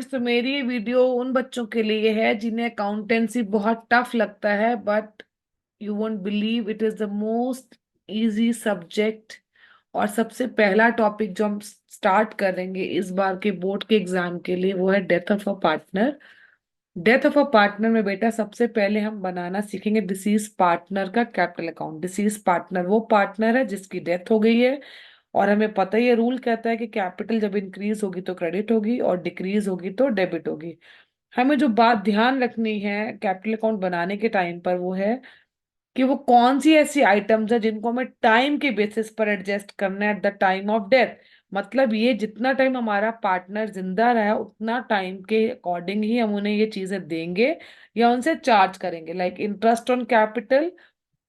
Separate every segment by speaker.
Speaker 1: तो मेरी ये वीडियो उन बच्चों के लिए है जिन्हें अकाउंटेंसी बहुत टफ लगता है, but you won't believe it is the most easy subject. और सबसे पहला टॉपिक जो हम स्टार्ट करेंगे इस बार के बोर्ड के एग्जाम के लिए वो है death of a partner. Death of a partner में बेटा सबसे पहले हम बनाना सीखेंगे डिसीज पार्टनर का कैपिटल अकाउंट। डिसीज पार्टनर वो पार्टनर है जिसकी डेथ हो गई है, और हमें पता ही है, रूल कहता है कि कैपिटल जब इंक्रीज होगी तो क्रेडिट होगी और डिक्रीज होगी तो डेबिट होगी। हमें जो बात ध्यान रखनी है कैपिटल अकाउंट बनाने के टाइम पर वो है कि वो कौन सी ऐसी आइटम्स है जिनको हमें टाइम के बेसिस पर एडजस्ट करना है at the time of death. मतलब ये जितना टाइम हमारा पार्टनर जिंदा रहा उतना टाइम के अकॉर्डिंग ही हम उन्हें ये चीजें देंगे या उनसे चार्ज करेंगे। Like interest on capital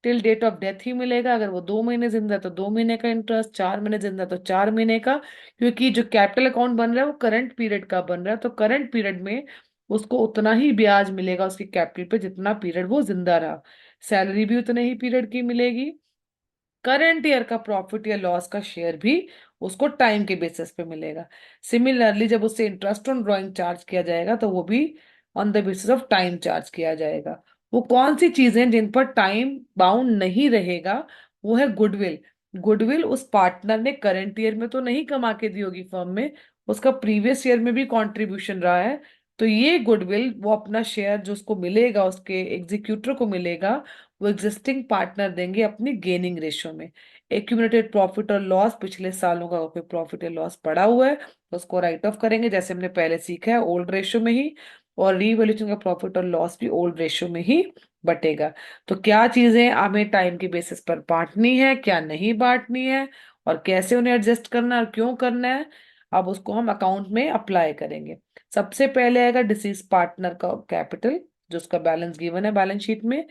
Speaker 1: till date of death ही मिलेगा। अगर वो 2 महीने जिंदा है तो 2 महीने का इंटरेस्ट, 4 महीने जिंदा है तो 4 महीने का। क्योंकि जो कैपिटल अकाउंट बन रहा है वो करंट पीरियड का बन रहा है, तो करंट पीरियड में उसको उतना ही ब्याज मिलेगा उसकी कैपिटल पे जितना पीरियड वो जिंदा रहा। सैलरी भी उतने ही पीरियड की मिलेगी। करंट ईयर का प्रॉफिट या लॉस का शेयर भी उसको टाइम के बेसिस पे मिलेगा। सिमिलरली जब उससे इंटरेस्ट ऑन ड्राइंग चार्ज किया जाएगा तो वो भी on the basis of time charge किया जाएगा। वो कौन सी चीजें जिन पर टाइम बाउंड नहीं रहेगा, वो है गुडविल। गुडविल उस पार्टनर ने करंट ईयर में तो नहीं कमा के दी होगी फर्म में, उसका प्रीवियस ईयर में भी कंट्रीब्यूशन रहा है। तो ये गुडविल वो अपना शेयर जो उसको मिलेगा, उसके एग्जीक्यूटर को मिलेगा, वो एग्जिस्टिंग पार्टनर देंगे अपनी गेनिंग रेशियो में। एक्यूमुलेटेड प्रॉफिट और लॉस, पिछले सालों का कोई प्रॉफिट या लॉस पड़ा हुआ है तो उसको राइट ऑफ करेंगे जैसे हमने पहले सीखा है ओल्ड रेशियो में ही। और रीवैल्यूएशन का प्रॉफिट और लॉस भी ओल्ड रेशियो में ही बटेगा। तो क्या चीजें हमें टाइम के बेसिस पर बांटनी है, क्या नहीं बांटनी है, और कैसे उन्हें एडजस्ट करना है और क्यों करना है, अब उसको हम अकाउंट में अप्लाई करेंगे। सबसे पहले आएगा डिसीज पार्टनर का कैपिटल, जो उसका बैलेंस गिवन है बैलेंस शीट में।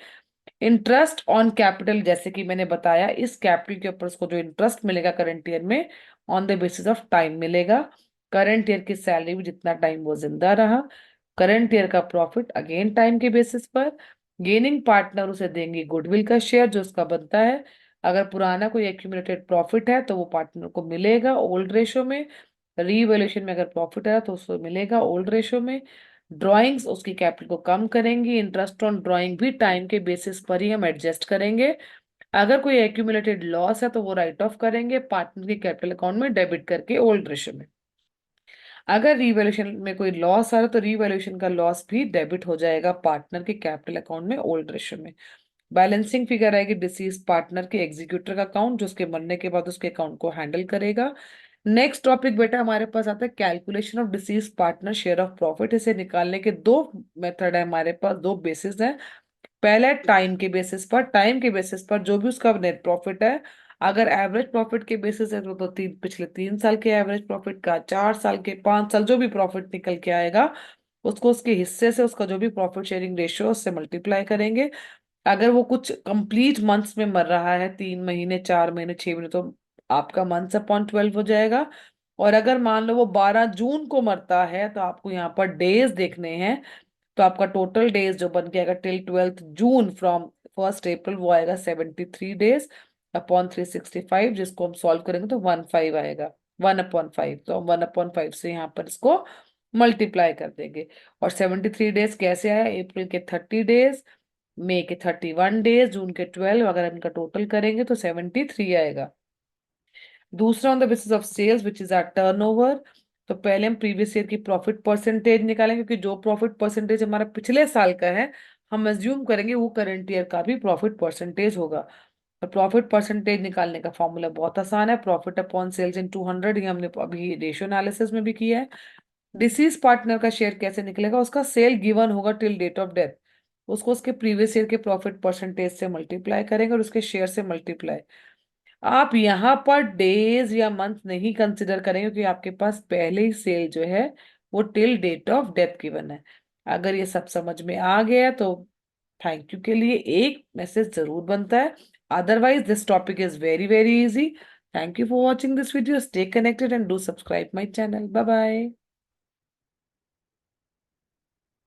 Speaker 1: इंटरेस्ट ऑन कैपिटल, जैसे कि मैंने बताया, इस कैपिटल के ऊपर उसको जो इंटरेस्ट मिलेगा करंट ईयर में on the basis of time मिलेगा। करंट ईयर की सैलरी भी जितना टाइम वो जिंदा रहा। करंट ईयर का प्रॉफिट अगेन टाइम के बेसिस पर। गेनिंग पार्टनर उसे देंगे गुडविल का शेयर जो उसका बनता है। अगर पुराना कोई एक्यूमुलेटेड प्रॉफिट है तो वो पार्टनर को मिलेगा ओल्ड रेशो में। रीवैल्यूएशन में अगर प्रॉफिट है तो उसको मिलेगा ओल्ड रेशो में। ड्राइंग्स उसकी कैपिटल को कम करेंगी। इंटरेस्ट ऑन ड्राइंग भी टाइम के बेसिस पर ही हम एडजस्ट करेंगे। अगर कोई एक्यूमुलेटेड लॉस है तो वो राइट ऑफ करेंगे पार्टनर के कैपिटल अकाउंट में डेबिट करके ओल्ड रेशो में। अगर रीवैल्यूएशन में कोई लॉस आ रहा है तो रीवैल्यूएशन का लॉस भी डेबिट हो जाएगा पार्टनर के कैपिटल अकाउंट में ओल्ड रेशो में। बैलेंसिंग फिगर आएगी डिसीज पार्टनर के एग्जीक्यूटर का अकाउंट जो उसके मरने के बाद उसके अकाउंट को हैंडल करेगा। नेक्स्ट टॉपिक बेटा हमारे पास आता है calculation of disease partner share of profit. इसे निकालने के दो मेथड है हमारे पास, दो बेसिस है। पहला है टाइम के बेसिस पर। टाइम के बेसिस पर जो भी उसका नेट प्रॉफिट है, अगर एवरेज प्रॉफिट के बेसिस है तो पिछले 3 साल के एवरेज प्रॉफिट का, 4 साल के, 5 साल, जो भी प्रॉफिट निकल के आएगा उसको उसके हिस्से से उसका जो भी प्रॉफिट शेयरिंग रेशियो उससे मल्टीप्लाई करेंगे। अगर वो कुछ कंप्लीट मंथ्स में मर रहा है, 3 महीने, 4 महीने, 6 महीने, तो आपका मंथ्स अपॉन 12 हो जाएगा। और अगर मान लो वो 12 जून को मरता है तो आपको यहाँ पर डेज देखने हैं। तो आपका टोटल डेज जो बन के आएगा till 12th June from 1st अप्रैल, वो आएगा 73 डेज अपॉन 365, जिसको हम सॉल्व करेंगे तो 15 आएगा। 1/5, तो हम 1/5 से यहाँ पर इसको मल्टीप्लाई कर देंगे। और 73 डेज कैसे आया, अप्रैल के 30 डेज, मई के 31 डेज, जून के 12, अगर हम इनका टोटल करेंगे तो 73 आएगा। दूसरा on the basis of sales which is our turnover. तो पहले हम प्रीवियस ईयर की प्रॉफिट परसेंटेज निकालेंगे, क्योंकि जो प्रॉफिट परसेंटेज हमारा पिछले साल का है हम अज्यूम करेंगे वो करंट ईयर का भी प्रॉफिट परसेंटेज होगा। और प्रॉफिट परसेंटेज निकालने का फॉर्मूला बहुत आसान है, प्रॉफिट अपॉन सेल्स इन 200। ये हमने अभी रेशियो एनालिसिस में भी किया है। डिसीज पार्टनर का शेयर कैसे निकलेगा, उसका सेल गिवन होगा टिल डेट ऑफ डेथ, उसको उसके प्रीवियस ईयर के प्रॉफिट परसेंटेज से मल्टीप्लाई करेंगे और उसके शेयर से मल्टीप्लाई। आप यहाँ पर डेज या मंथ नहीं कंसिडर करेंगे क्योंकि आपके पास पहले ही सेल जो है वो till date of death given है। अगर ये सब समझ में आ गया तो थैंक यू के लिए एक मैसेज जरूर बनता है। Otherwise this topic is very very easy. Thank you for watching this video, stay connected and do subscribe my channel. Bye bye.